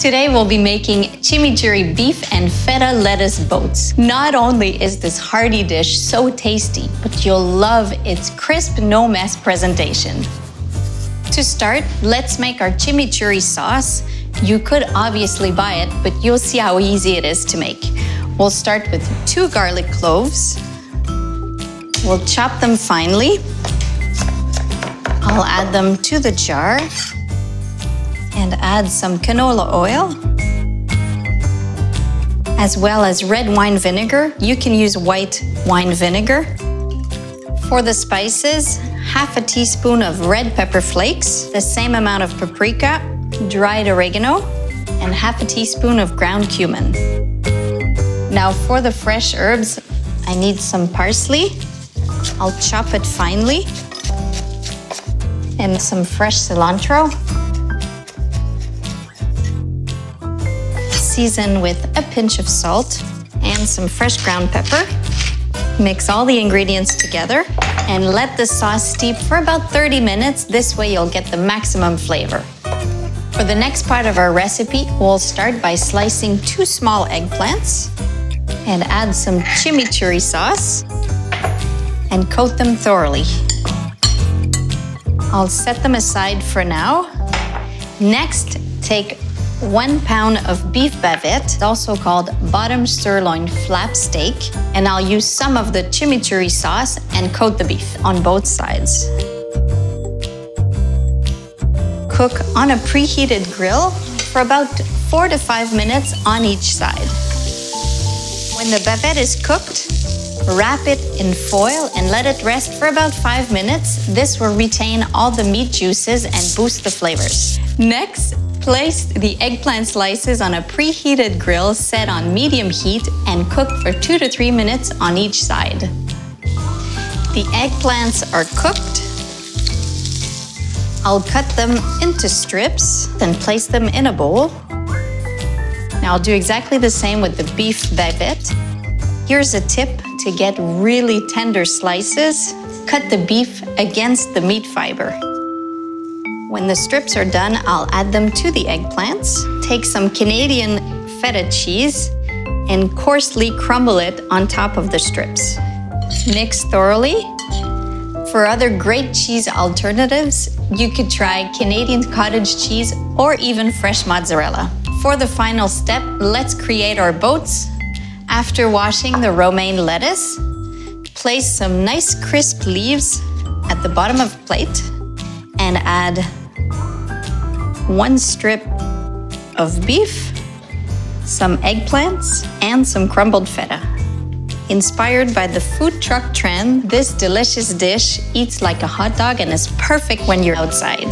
Today we'll be making chimichurri beef and feta lettuce boats. Not only is this hearty dish so tasty, but you'll love its crisp, no-mess presentation. To start, let's make our chimichurri sauce. You could obviously buy it, but you'll see how easy it is to make. We'll start with 2 garlic cloves. We'll chop them finely. I'll add them to the jar and add some canola oil, as well as red wine vinegar. You can use white wine vinegar. For the spices, half a teaspoon of red pepper flakes, the same amount of paprika, dried oregano, and half a teaspoon of ground cumin. Now for the fresh herbs, I need some parsley. I'll chop it finely, and some fresh cilantro. Season with a pinch of salt and some fresh ground pepper. Mix all the ingredients together and let the sauce steep for about 30 minutes. This way you'll get the maximum flavor. For the next part of our recipe, we'll start by slicing 2 small eggplants and add some chimichurri sauce and coat them thoroughly. I'll set them aside for now. Next, take 1 pound of beef bavette, also called bottom sirloin flap steak, and I'll use some of the chimichurri sauce and coat the beef on both sides. Cook on a preheated grill for about 4 to 5 minutes on each side. When the bavette is cooked, wrap it in foil and let it rest for about 5 minutes. This will retain all the meat juices and boost the flavors. Next, place the eggplant slices on a preheated grill set on medium heat and cook for 2 to 3 minutes on each side. The eggplants are cooked. I'll cut them into strips and place them in a bowl. Now I'll do exactly the same with the beef bavette. Here's a tip to get really tender slices. Cut the beef against the meat fiber. When the strips are done, I'll add them to the eggplants. Take some Canadian feta cheese and coarsely crumble it on top of the strips. Mix thoroughly. For other great cheese alternatives, you could try Canadian cottage cheese or even fresh mozzarella. For the final step, let's create our boats. After washing the romaine lettuce, place some nice crisp leaves at the bottom of the plate and add 1 strip of beef, some eggplants, and some crumbled feta. Inspired by the food truck trend, this delicious dish eats like a hot dog and is perfect when you're outside.